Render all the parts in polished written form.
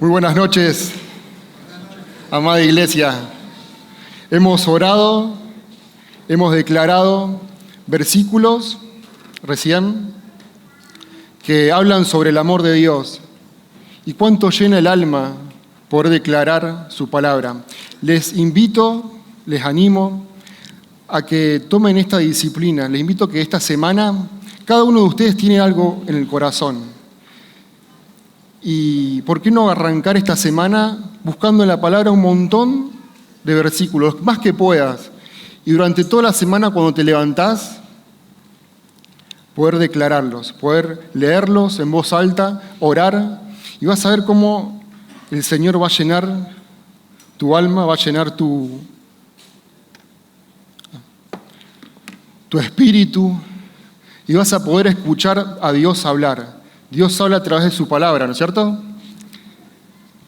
Muy buenas noches, amada iglesia. Hemos orado, hemos declarado versículos recién que hablan sobre el amor de Dios y cuánto llena el alma poder declarar su palabra. Les invito, les animo a que tomen esta disciplina. Les invito a que esta semana cada uno de ustedes tiene algo en el corazón. Y ¿por qué no arrancar esta semana buscando en la palabra un montón de versículos, más que puedas? Y durante toda la semana cuando te levantás, poder declararlos, poder leerlos en voz alta, orar, y vas a ver cómo el Señor va a llenar tu alma, va a llenar tu espíritu, y vas a poder escuchar a Dios hablar. Dios habla a través de su palabra, ¿no es cierto?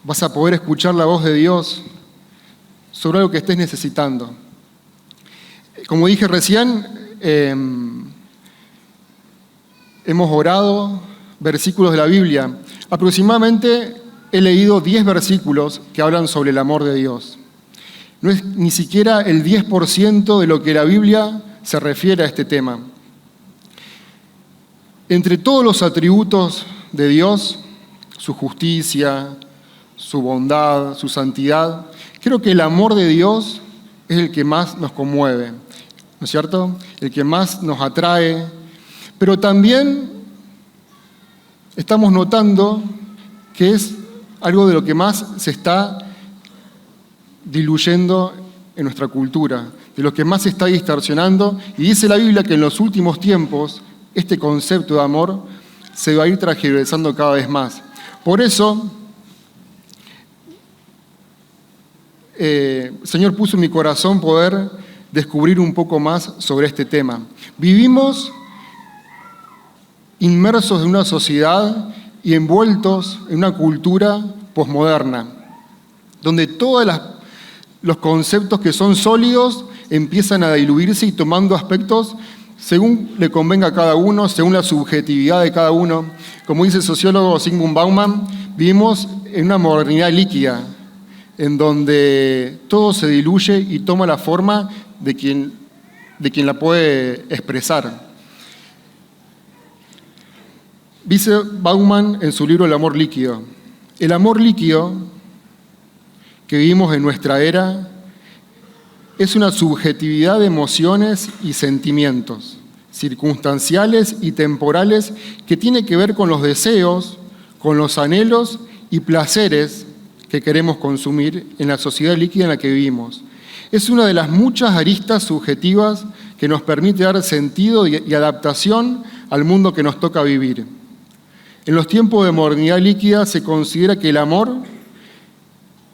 Vas a poder escuchar la voz de Dios sobre algo que estés necesitando. Como dije recién, hemos orado versículos de la Biblia. Aproximadamente he leído 10 versículos que hablan sobre el amor de Dios. No es ni siquiera el 10% de lo que la Biblia se refiere a este tema. Entre todos los atributos de Dios, su justicia, su bondad, su santidad, creo que el amor de Dios es el que más nos conmueve, ¿no es cierto? El que más nos atrae, pero también estamos notando que es algo de lo que más se está diluyendo en nuestra cultura, de lo que más se está distorsionando, y dice la Biblia que en los últimos tiempos este concepto de amor se va a ir transgiversando cada vez más. Por eso, el Señor puso en mi corazón poder descubrir un poco más sobre este tema. Vivimos inmersos en una sociedad y envueltos en una cultura posmoderna, donde todos los conceptos que son sólidos empiezan a diluirse y tomando aspectos según le convenga a cada uno, según la subjetividad de cada uno. Como dice el sociólogo Zygmunt Bauman, vivimos en una modernidad líquida, en donde todo se diluye y toma la forma de quien la puede expresar. Dice Bauman en su libro El amor líquido: el amor líquido que vivimos en nuestra era es una subjetividad de emociones y sentimientos circunstanciales y temporales que tiene que ver con los deseos, con los anhelos y placeres que queremos consumir en la sociedad líquida en la que vivimos. Es una de las muchas aristas subjetivas que nos permite dar sentido y adaptación al mundo que nos toca vivir. En los tiempos de modernidad líquida se considera que el amor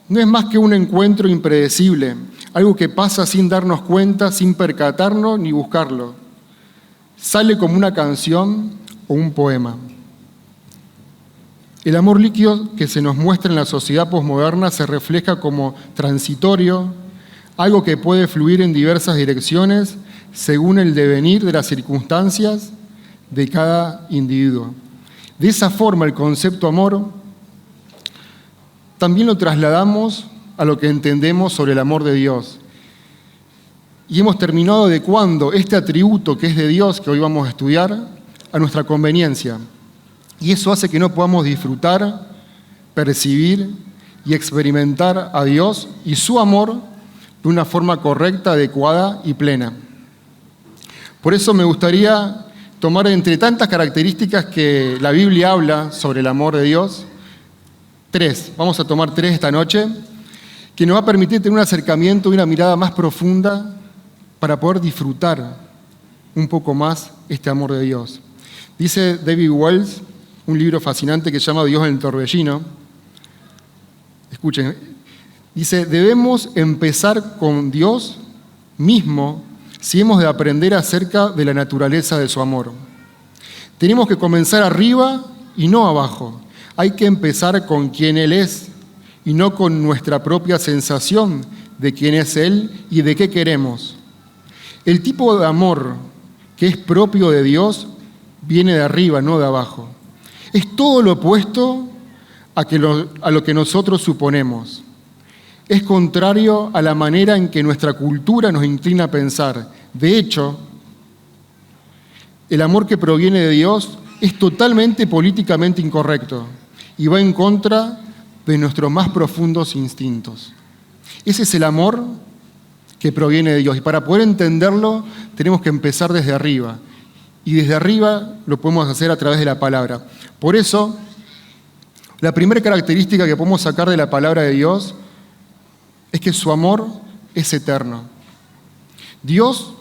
no es más que un encuentro impredecible, algo que pasa sin darnos cuenta, sin percatarnos ni buscarlo. Sale como una canción o un poema. El amor líquido que se nos muestra en la sociedad posmoderna se refleja como transitorio, algo que puede fluir en diversas direcciones según el devenir de las circunstancias de cada individuo. De esa forma, el concepto amor también lo trasladamos a lo que entendemos sobre el amor de Dios. Y hemos terminado adecuando este atributo que es de Dios, que hoy vamos a estudiar, a nuestra conveniencia. Y eso hace que no podamos disfrutar, percibir y experimentar a Dios y su amor de una forma correcta, adecuada y plena. Por eso me gustaría tomar entre tantas características que la Biblia habla sobre el amor de Dios, 3. Vamos a tomar 3 esta noche, que nos va a permitir tener un acercamiento y una mirada más profunda para poder disfrutar un poco más este amor de Dios. Dice David Wells, un libro fascinante que se llama Dios en el torbellino. Escuchen, dice: debemos empezar con Dios mismo si hemos de aprender acerca de la naturaleza de su amor. Tenemos que comenzar arriba y no abajo. Hay que empezar con quién Él es y no con nuestra propia sensación de quién es Él y de qué queremos. El tipo de amor que es propio de Dios viene de arriba, no de abajo. Es todo lo opuesto a lo que nosotros suponemos. Es contrario a la manera en que nuestra cultura nos inclina a pensar. De hecho, el amor que proviene de Dios es totalmente políticamente incorrecto y va en contra de nuestros más profundos instintos. Ese es el amor que proviene de Dios. Y para poder entenderlo, tenemos que empezar desde arriba. Y desde arriba lo podemos hacer a través de la palabra. Por eso, la primera característica que podemos sacar de la palabra de Dios es que su amor es eterno. Dios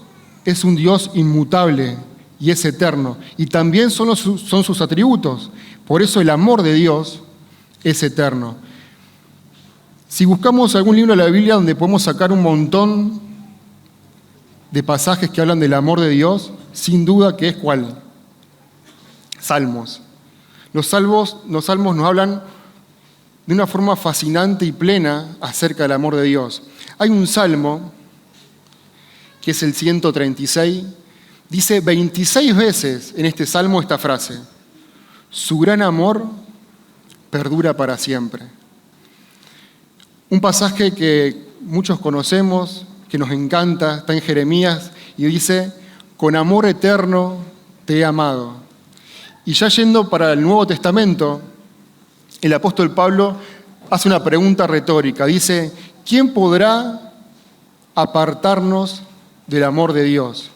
es un Dios inmutable y es eterno. Y también son sus atributos. Por eso el amor de Dios es eterno. Si buscamos algún libro de la Biblia donde podemos sacar un montón de pasajes que hablan del amor de Dios, sin duda que es ¿cuál? Salmos. Los salmos nos hablan de una forma fascinante y plena acerca del amor de Dios. Hay un salmo, que es el 136, dice 26 veces en este salmo esta frase: su gran amor perdura para siempre. Un pasaje que muchos conocemos, que nos encanta, está en Jeremías y dice: con amor eterno te he amado. Y ya yendo para el Nuevo Testamento, el apóstol Pablo hace una pregunta retórica. Dice: ¿quién podrá apartarnos del amor de Dios?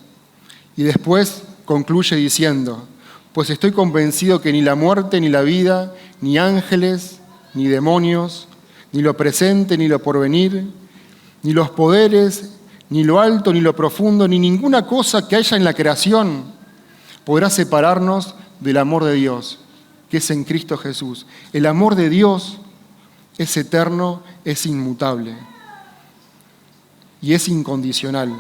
Y después concluye diciendo: pues estoy convencido que ni la muerte, ni la vida, ni ángeles, ni demonios, ni lo presente, ni lo porvenir, ni los poderes, ni lo alto, ni lo profundo, ni ninguna cosa que haya en la creación podrá separarnos del amor de Dios, que es en Cristo Jesús. El amor de Dios es eterno, es inmutable y es incondicional.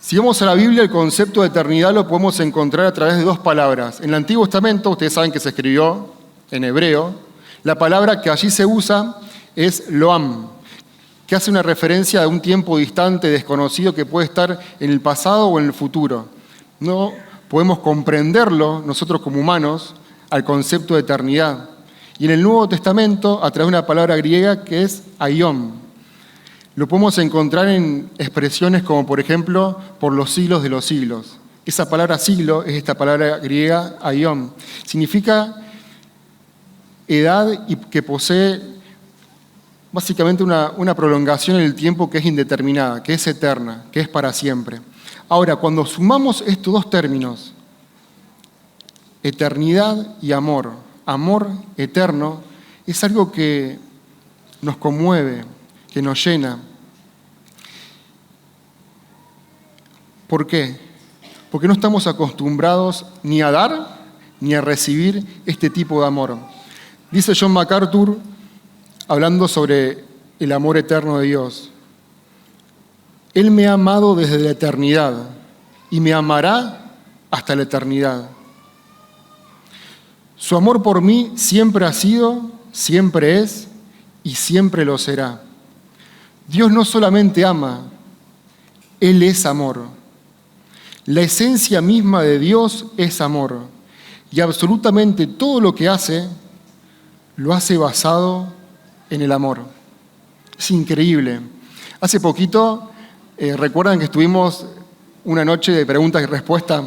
Si vamos a la Biblia, el concepto de eternidad lo podemos encontrar a través de dos palabras. En el Antiguo Testamento, ustedes saben que se escribió en hebreo, la palabra que allí se usa es Loam, que hace una referencia a un tiempo distante, desconocido, que puede estar en el pasado o en el futuro. No podemos comprenderlo nosotros como humanos al concepto de eternidad. Y en el Nuevo Testamento, a través de una palabra griega que es aion. Lo podemos encontrar en expresiones como, por ejemplo, por los siglos de los siglos. Esa palabra siglo es esta palabra griega aion. Significa edad y que posee básicamente una prolongación en el tiempo que es indeterminada, que es eterna, que es para siempre. Ahora, cuando sumamos estos dos términos, eternidad y amor eterno, es algo que nos conmueve, que nos llena. ¿Por qué? Porque no estamos acostumbrados ni a dar ni a recibir este tipo de amor. Dice John MacArthur, hablando sobre el amor eterno de Dios: Él me ha amado desde la eternidad y me amará hasta la eternidad. Su amor por mí siempre ha sido, siempre es y siempre lo será. Dios no solamente ama, Él es amor. La esencia misma de Dios es amor, y absolutamente todo lo que hace, lo hace basado en el amor. Es increíble. Hace poquito, recuerdan que estuvimos una noche de preguntas y respuestas,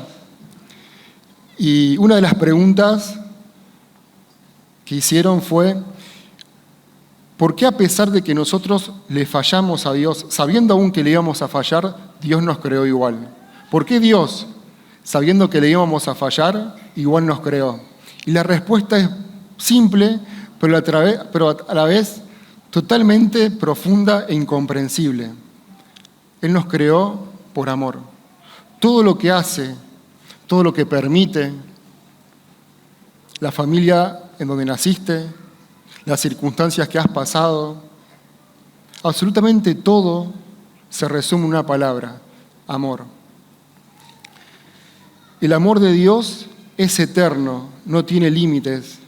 y una de las preguntas que hicieron fue: ¿por qué a pesar de que nosotros le fallamos a Dios, sabiendo aún que le íbamos a fallar, Dios nos creó igual? ¿Por qué Dios, sabiendo que le íbamos a fallar, igual nos creó? Y la respuesta es simple, pero a la vez totalmente profunda e incomprensible. Él nos creó por amor. Todo lo que hace, todo lo que permite, la familia en donde naciste, las circunstancias que has pasado, absolutamente todo se resume en una palabra: amor. El amor de Dios es eterno, no tiene límites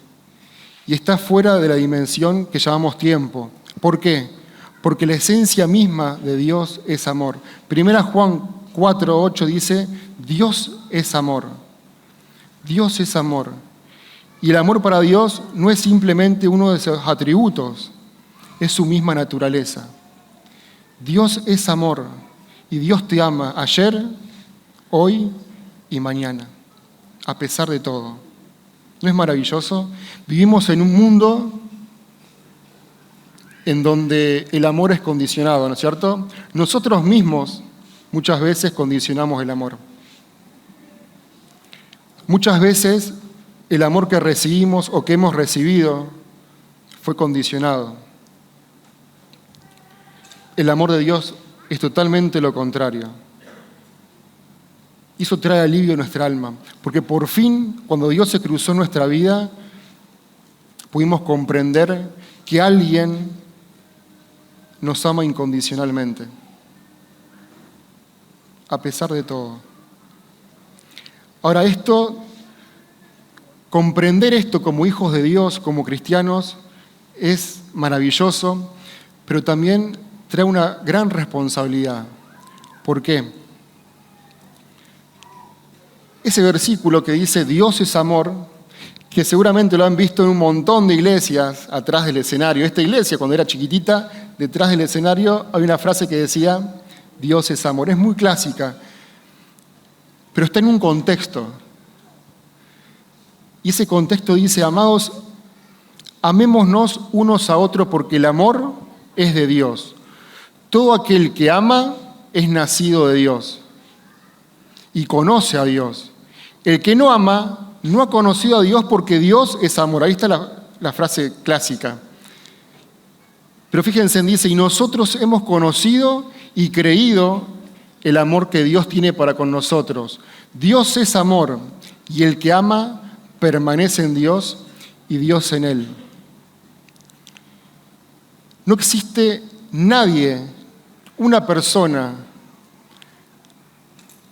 y está fuera de la dimensión que llamamos tiempo. ¿Por qué? Porque la esencia misma de Dios es amor. Primera Juan 4:8 dice: Dios es amor. Dios es amor. Y el amor para Dios no es simplemente uno de sus atributos, es su misma naturaleza. Dios es amor y Dios te ama ayer, hoy y mañana, a pesar de todo. ¿No es maravilloso? Vivimos en un mundo en donde el amor es condicionado, ¿no es cierto? Nosotros mismos muchas veces condicionamos el amor. Muchas veces el amor que recibimos o que hemos recibido fue condicionado. El amor de Dios es totalmente lo contrario. Y eso trae alivio a nuestra alma, porque por fin, cuando Dios se cruzó en nuestra vida, pudimos comprender que alguien nos ama incondicionalmente, a pesar de todo. Ahora, comprender esto como hijos de Dios, como cristianos, es maravilloso, pero también trae una gran responsabilidad. ¿Por qué? Ese versículo que dice Dios es amor, que seguramente lo han visto en un montón de iglesias atrás del escenario. Esta iglesia, cuando era chiquitita, detrás del escenario hay una frase que decía Dios es amor. Es muy clásica, pero está en un contexto. Y ese contexto dice, amados, amémonos unos a otros porque el amor es de Dios. Todo aquel que ama es nacido de Dios y conoce a Dios. El que no ama no ha conocido a Dios porque Dios es amor. Ahí está la frase clásica. Pero fíjense, dice, y nosotros hemos conocido y creído el amor que Dios tiene para con nosotros. Dios es amor y el que ama permanece en Dios y Dios en él. No existe nadie, una persona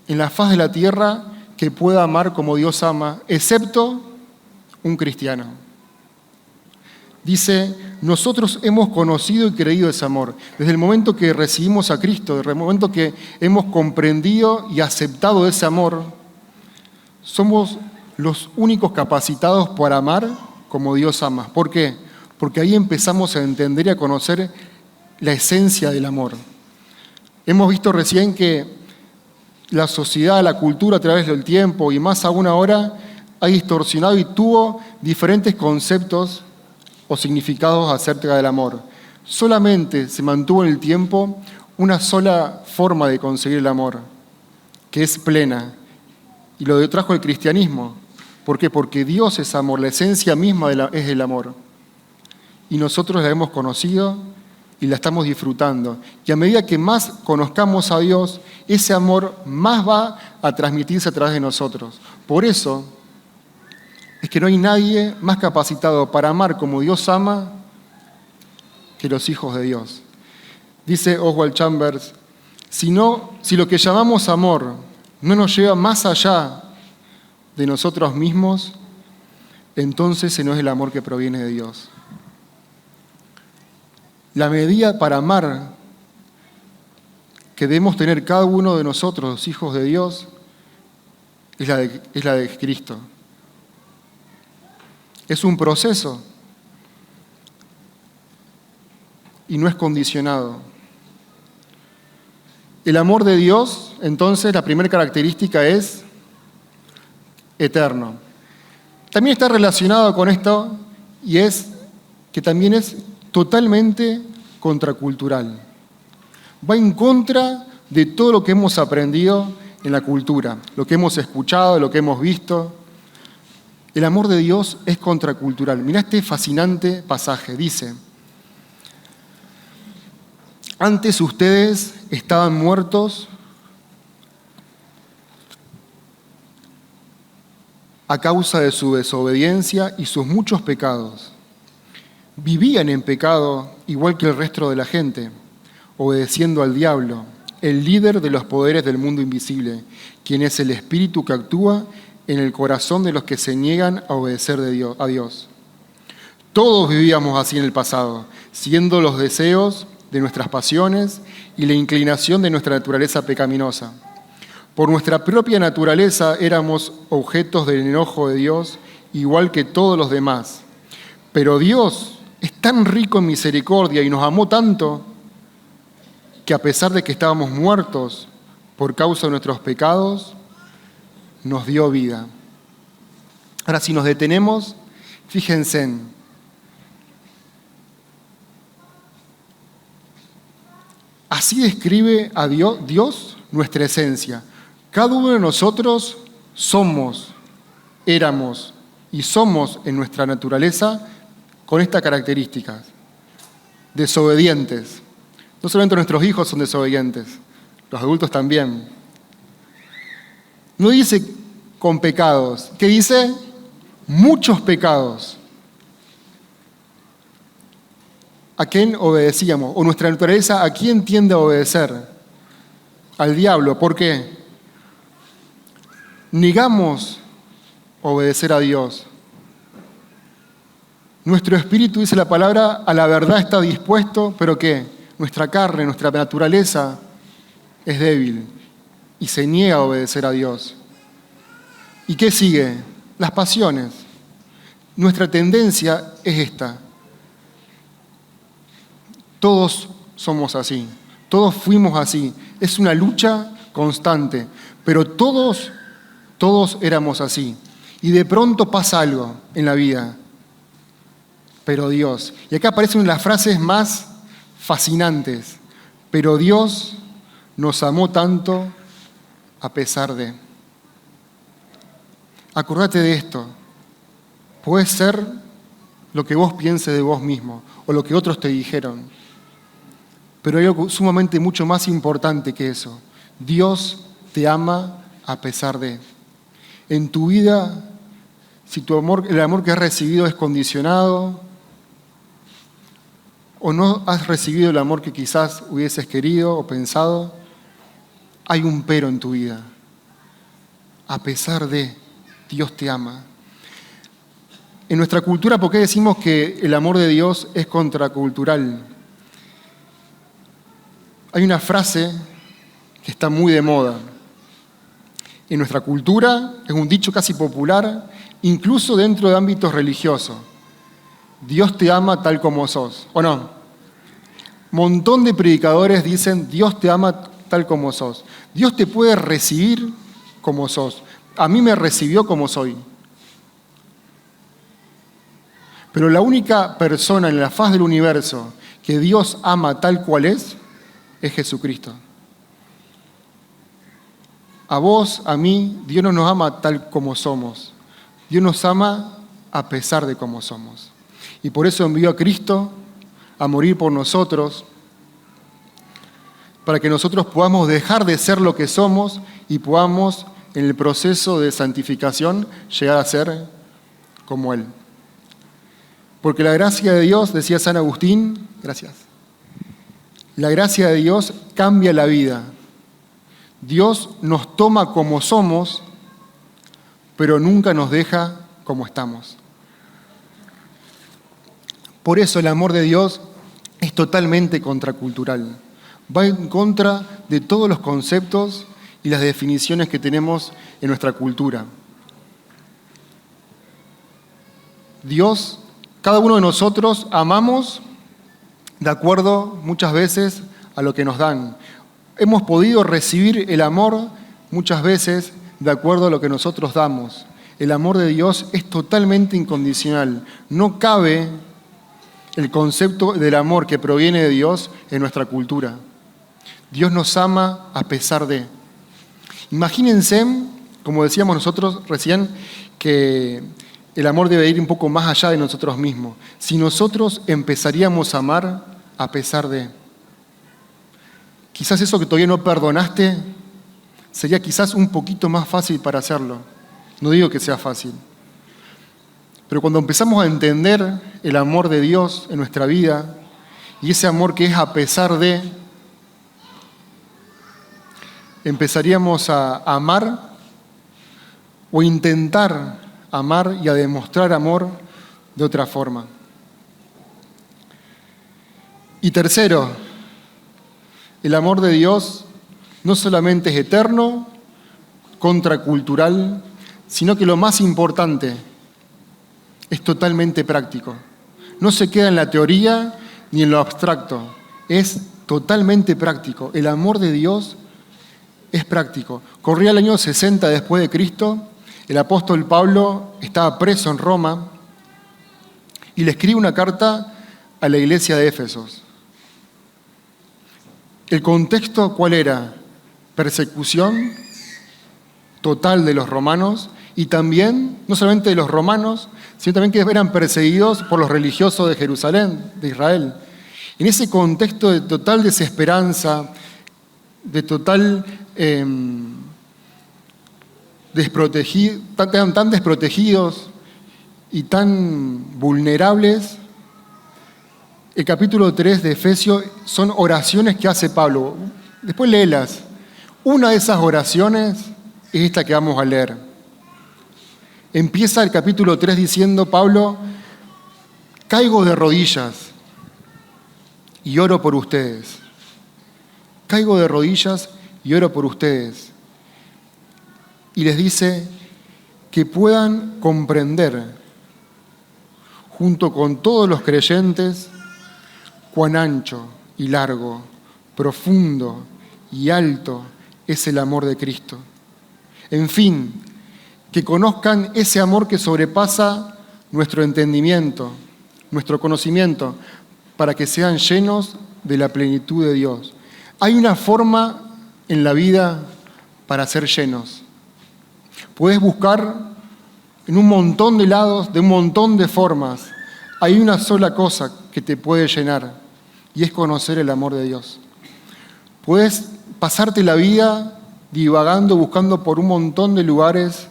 en la faz de la tierra que pueda amar como Dios ama, excepto un cristiano. Dice, nosotros hemos conocido y creído ese amor. Desde el momento que recibimos a Cristo, desde el momento que hemos comprendido y aceptado ese amor, somos los únicos capacitados para amar como Dios ama. ¿Por qué? Porque ahí empezamos a entender y a conocer la esencia del amor. Hemos visto recién que la sociedad, la cultura a través del tiempo y más aún ahora ha distorsionado y tuvo diferentes conceptos o significados acerca del amor. Solamente se mantuvo en el tiempo una sola forma de conseguir el amor, que es plena, y lo trajo el cristianismo. ¿Por qué? Porque Dios es amor, la esencia misma es el amor. Y nosotros la hemos conocido y la estamos disfrutando. Y a medida que más conozcamos a Dios, ese amor más va a transmitirse a través de nosotros. Por eso es que no hay nadie más capacitado para amar como Dios ama que los hijos de Dios. Dice Oswald Chambers, si lo que llamamos amor no nos lleva más allá de nosotros mismos, entonces ese no es el amor que proviene de Dios. La medida para amar que debemos tener cada uno de nosotros, los hijos de Dios, es la de Cristo. Es un proceso y no es condicionado. El amor de Dios, entonces, la primera característica es eterno. También está relacionado con esto y es que también es totalmente contracultural. Va en contra de todo lo que hemos aprendido en la cultura, lo que hemos escuchado, lo que hemos visto. El amor de Dios es contracultural. Mirá este fascinante pasaje. Dice, antes ustedes estaban muertos a causa de su desobediencia y sus muchos pecados. Vivían en pecado igual que el resto de la gente, obedeciendo al diablo, el líder de los poderes del mundo invisible, quien es el espíritu que actúa en el corazón de los que se niegan a obedecer a Dios. Todos vivíamos así en el pasado, siguiendo los deseos de nuestras pasiones y la inclinación de nuestra naturaleza pecaminosa. Por nuestra propia naturaleza éramos objetos del enojo de Dios igual que todos los demás. Pero Dios es tan rico en misericordia y nos amó tanto que a pesar de que estábamos muertos por causa de nuestros pecados, nos dio vida. Ahora, si nos detenemos, fíjense así describe a Dios nuestra esencia. Cada uno de nosotros somos, éramos y somos en nuestra naturaleza con estas características. Desobedientes. No solamente nuestros hijos son desobedientes, los adultos también. No dice con pecados, ¿qué dice? Muchos pecados. ¿A quién obedecíamos? O nuestra naturaleza, ¿a quién tiende a obedecer? Al diablo. ¿Por qué? Negamos obedecer a Dios. Nuestro espíritu, dice la palabra, a la verdad está dispuesto, pero ¿qué? Nuestra carne, nuestra naturaleza es débil y se niega a obedecer a Dios. ¿Y qué sigue? Las pasiones. Nuestra tendencia es esta. Todos somos así, todos fuimos así. Es una lucha constante, pero todos éramos así. Y de pronto pasa algo en la vida. Pero Dios, y acá aparecen una de las frases más fascinantes, pero Dios nos amó tanto a pesar de. Acordate de esto, puede ser lo que vos pienses de vos mismo o lo que otros te dijeron, pero hay algo sumamente mucho más importante que eso. Dios te ama a pesar de. En tu vida, si el amor que has recibido es condicionado, o no has recibido el amor que quizás hubieses querido o pensado, hay un pero en tu vida. A pesar de, Dios te ama. En nuestra cultura, ¿por qué decimos que el amor de Dios es contracultural? Hay una frase que está muy de moda. En nuestra cultura es un dicho casi popular, incluso dentro de ámbitos religiosos. Dios te ama tal como sos, ¿o no? Montón de predicadores dicen, Dios te ama tal como sos. Dios te puede recibir como sos. A mí me recibió como soy. Pero la única persona en la faz del universo que Dios ama tal cual es Jesucristo. A vos, a mí, Dios no nos ama tal como somos. Dios nos ama a pesar de cómo somos. Y por eso envió a Cristo a morir por nosotros, para que nosotros podamos dejar de ser lo que somos y podamos, en el proceso de santificación, llegar a ser como Él. Porque la gracia de Dios, decía San Agustín, gracias, la gracia de Dios cambia la vida. Dios nos toma como somos, pero nunca nos deja como estamos. Por eso el amor de Dios es totalmente contracultural. Va en contra de todos los conceptos y las definiciones que tenemos en nuestra cultura. Dios, cada uno de nosotros amamos de acuerdo muchas veces a lo que nos dan. Hemos podido recibir el amor muchas veces de acuerdo a lo que nosotros damos. El amor de Dios es totalmente incondicional. No cabe el concepto del amor que proviene de Dios en nuestra cultura. Dios nos ama a pesar de. Imagínense, como decíamos nosotros recién, que el amor debe ir un poco más allá de nosotros mismos. Si nosotros empezaríamos a amar a pesar de. Quizás eso que todavía no perdonaste sería quizás un poquito más fácil para hacerlo. No digo que sea fácil. Pero cuando empezamos a entender el amor de Dios en nuestra vida, y ese amor que es a pesar de, empezaríamos a amar o intentar amar y a demostrar amor de otra forma. Y tercero, el amor de Dios no solamente es eterno, contracultural, sino que lo más importante, es totalmente práctico. No se queda en la teoría ni en lo abstracto. Es totalmente práctico. El amor de Dios es práctico. Corría el año 60 después de Cristo. El apóstol Pablo estaba preso en Roma y le escribe una carta a la iglesia de Éfesos. ¿El contexto cuál era? Persecución total de los romanos y también, no solamente de los romanos, sino también que eran perseguidos por los religiosos de Jerusalén, de Israel. En ese contexto de total desesperanza, de total tan desprotegidos y tan vulnerables, el capítulo 3 de Efesios son oraciones que hace Pablo. Después léelas. Una de esas oraciones es esta que vamos a leer. Empieza el capítulo 3 diciendo Pablo: caigo de rodillas y oro por ustedes. Caigo de rodillas y oro por ustedes. Y les dice que puedan comprender, junto con todos los creyentes, cuán ancho y largo, profundo y alto es el amor de Cristo. En fin, que conozcan ese amor que sobrepasa nuestro entendimiento, nuestro conocimiento, para que sean llenos de la plenitud de Dios. Hay una forma en la vida para ser llenos. Puedes buscar en un montón de lados, de un montón de formas. Hay una sola cosa que te puede llenar y es conocer el amor de Dios. Puedes pasarte la vida divagando, buscando por un montón de lugares,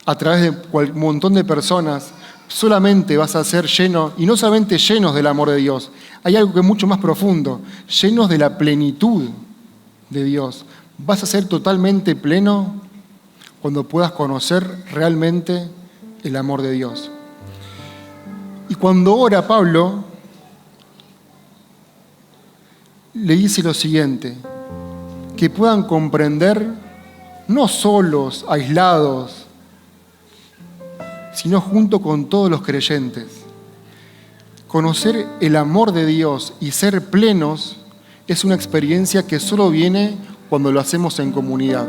a través de un montón de personas. Solamente vas a ser lleno, y no solamente llenos del amor de Dios, hay algo que es mucho más profundo, llenos de la plenitud de Dios. Vas a ser totalmente pleno cuando puedas conocer realmente el amor de Dios. Y cuando ora Pablo, le dice lo siguiente: que puedan comprender, no solos, aislados, sino junto con todos los creyentes. Conocer el amor de Dios y ser plenos es una experiencia que solo viene cuando lo hacemos en comunidad.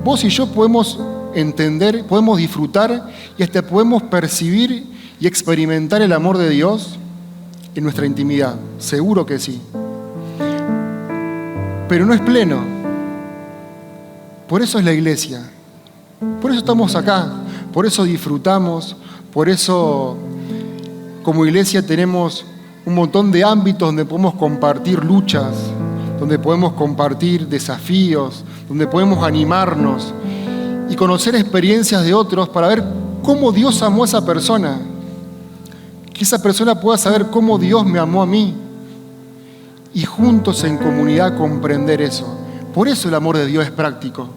Vos y yo podemos entender, podemos disfrutar y hasta podemos percibir y experimentar el amor de Dios en nuestra intimidad. Seguro que sí. Pero no es pleno. Por eso es la iglesia. Por eso estamos acá. Por eso disfrutamos. Por eso como iglesia tenemos un montón de ámbitos donde podemos compartir luchas, donde podemos compartir desafíos, donde podemos animarnos y conocer experiencias de otros para ver cómo Dios amó a esa persona. Que esa persona pueda saber cómo Dios me amó a mí. Y juntos en comunidad comprender eso. Por eso el amor de Dios es práctico.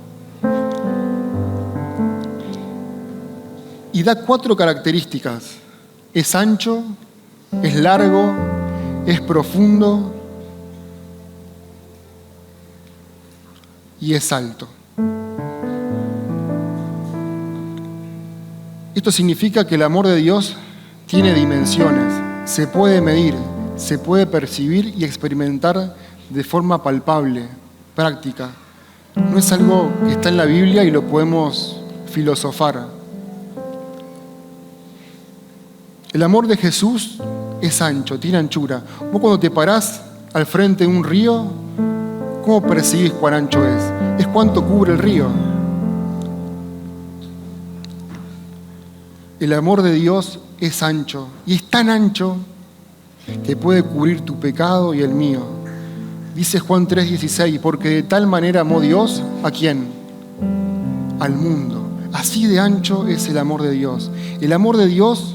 Y da 4 características. Es ancho, es largo, es profundo y es alto. Esto significa que el amor de Dios tiene dimensiones, se puede medir, se puede percibir y experimentar de forma palpable, práctica. No es algo que está en la Biblia y lo podemos filosofar. El amor de Jesús es ancho, tiene anchura. Vos cuando te parás al frente de un río, ¿cómo percibís cuán ancho es? Es cuánto cubre el río. El amor de Dios es ancho y es tan ancho que puede cubrir tu pecado y el mío. Dice Juan 3:16, porque de tal manera amó Dios, ¿a quién? Al mundo. Así de ancho es el amor de Dios. El amor de Dios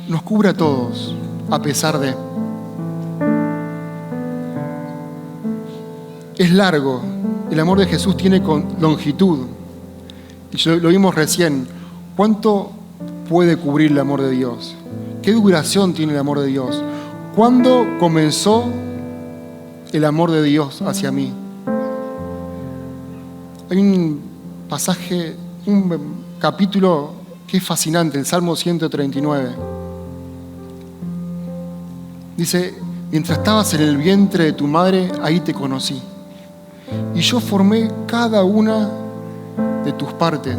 nos cubre a todos, a pesar de. Es largo. El amor de Jesús tiene longitud. Y lo vimos recién. ¿Cuánto puede cubrir el amor de Dios? ¿Qué duración tiene el amor de Dios? ¿Cuándo comenzó el amor de Dios hacia mí? Hay un pasaje, un capítulo que es fascinante, el Salmo 139. Dice, mientras estabas en el vientre de tu madre, ahí te conocí. Y yo formé cada una de tus partes.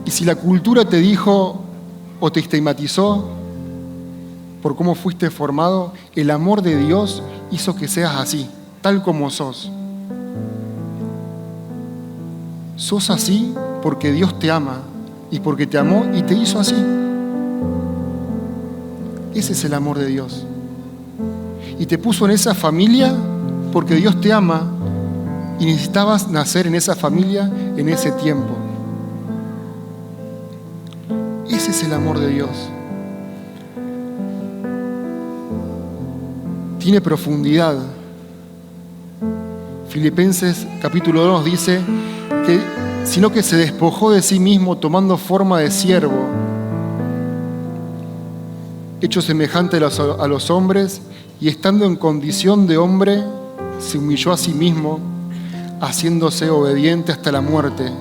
Y si la cultura te dijo o te estigmatizó por cómo fuiste formado, el amor de Dios hizo que seas así, tal como sos. Sos así porque Dios te ama y porque te amó y te hizo así. Ese es el amor de Dios. Y te puso en esa familia porque Dios te ama y necesitabas nacer en esa familia en ese tiempo. Ese es el amor de Dios. Tiene profundidad. Filipenses capítulo 2 dice que sino que se despojó de sí mismo tomando forma de siervo, hecho semejante a los hombres, y estando en condición de hombre, se humilló a sí mismo, haciéndose obediente hasta la muerte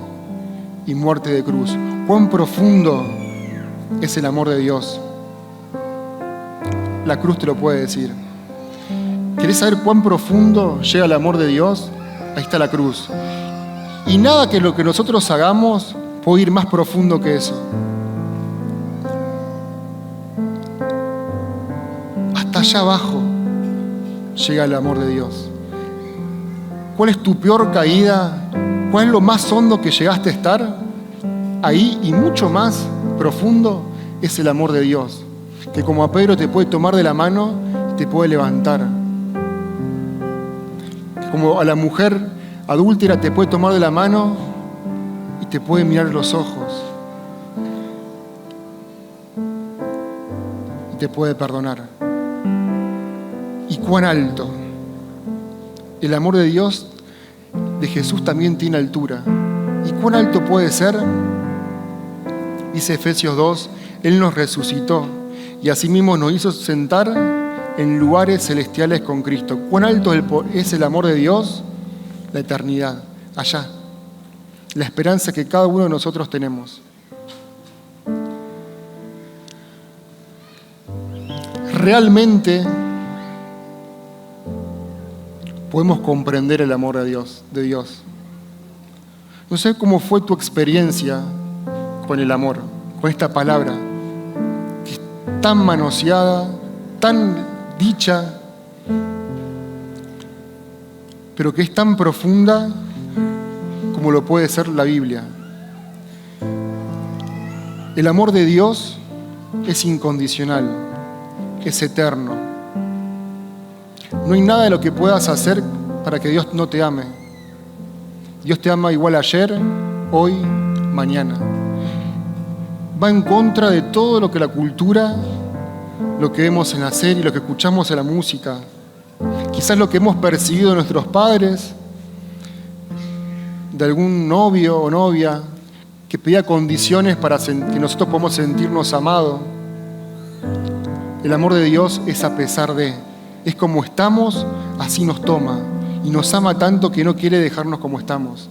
y muerte de cruz. Cuán profundo es el amor de Dios. La cruz te lo puede decir. ¿Querés saber cuán profundo llega el amor de Dios? Ahí está la cruz. Y nada que lo que nosotros hagamos puede ir más profundo que eso. Hasta allá abajo llega el amor de Dios. ¿Cuál es tu peor caída? ¿Cuál es lo más hondo que llegaste a estar? Ahí y mucho más profundo es el amor de Dios, que como a Pedro te puede tomar de la mano y te puede levantar. Como a la mujer adúltera te puede tomar de la mano y te puede mirar a los ojos y te puede perdonar. Y cuán alto. El amor de Dios, de Jesús, también tiene altura. ¿Y cuán alto puede ser? Dice Efesios 2, Él nos resucitó y asimismo nos hizo sentar en lugares celestiales con Cristo. ¿Cuán alto es el amor de Dios? La eternidad, allá. La esperanza que cada uno de nosotros tenemos. Realmente podemos comprender el amor de Dios. No sé cómo fue tu experiencia con el amor, con esta palabra, que es tan manoseada, tan dicha, pero que es tan profunda como lo puede ser la Biblia. El amor de Dios es incondicional, es eterno. No hay nada de lo que puedas hacer para que Dios no te ame. Dios te ama igual ayer, hoy, mañana. Va en contra de todo lo que la cultura, lo que vemos en la serie, lo que escuchamos en la música, quizás lo que hemos percibido de nuestros padres, de algún novio o novia que pedía condiciones para que nosotros podamos sentirnos amados. El amor de Dios es a pesar de, es como estamos, así nos toma, y nos ama tanto que no quiere dejarnos como estamos.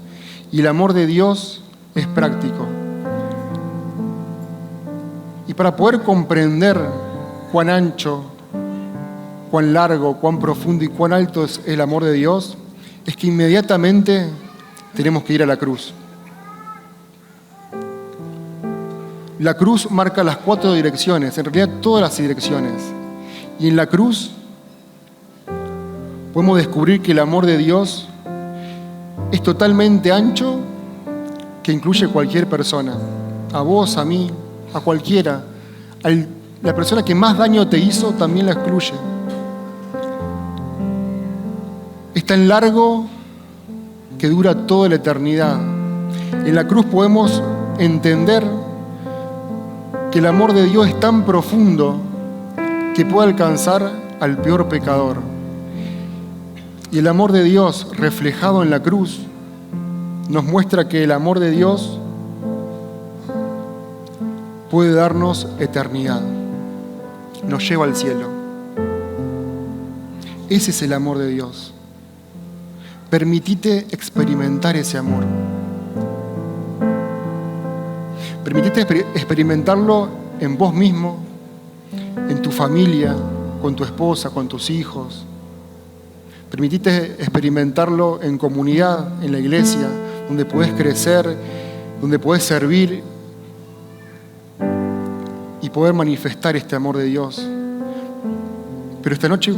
Y el amor de Dios es práctico. Y para poder comprender cuán ancho, cuán largo, cuán profundo y cuán alto es el amor de Dios, es que inmediatamente tenemos que ir a la cruz. La cruz marca las 4 direcciones, en realidad todas las direcciones. Y en la cruz podemos descubrir que el amor de Dios es totalmente ancho, que incluye cualquier persona. A vos, a mí, a cualquiera. La persona que más daño te hizo también la excluye. Es tan largo que dura toda la eternidad. En la cruz podemos entender que el amor de Dios es tan profundo que puede alcanzar al peor pecador. Y el amor de Dios reflejado en la cruz nos muestra que el amor de Dios puede darnos eternidad, nos lleva al cielo. Ese es el amor de Dios. Permitite experimentar ese amor. Permitiste experimentarlo en vos mismo, en tu familia, con tu esposa, con tus hijos. Permitiste experimentarlo en comunidad, en la iglesia, donde podés crecer, donde podés servir y poder manifestar este amor de Dios. Pero esta noche,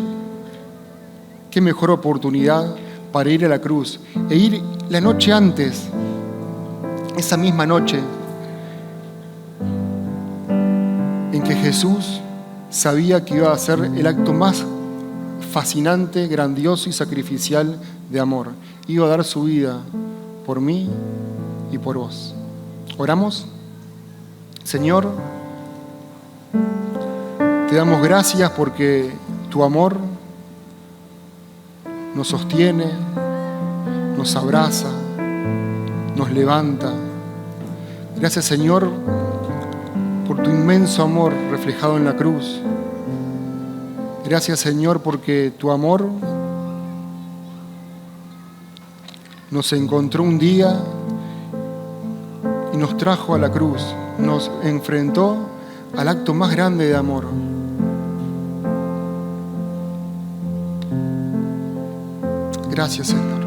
qué mejor oportunidad para ir a la cruz e ir la noche antes, esa misma noche en que Jesús sabía que iba a ser el acto más fascinante, grandioso y sacrificial de amor. Iba a dar su vida por mí y por vos. ¿Oramos? Señor, te damos gracias porque tu amor nos sostiene, nos abraza, nos levanta. Gracias, Señor, por tu inmenso amor reflejado en la cruz. Gracias, Señor, porque tu amor nos encontró un día y nos trajo a la cruz, nos enfrentó al acto más grande de amor. Gracias, Señor.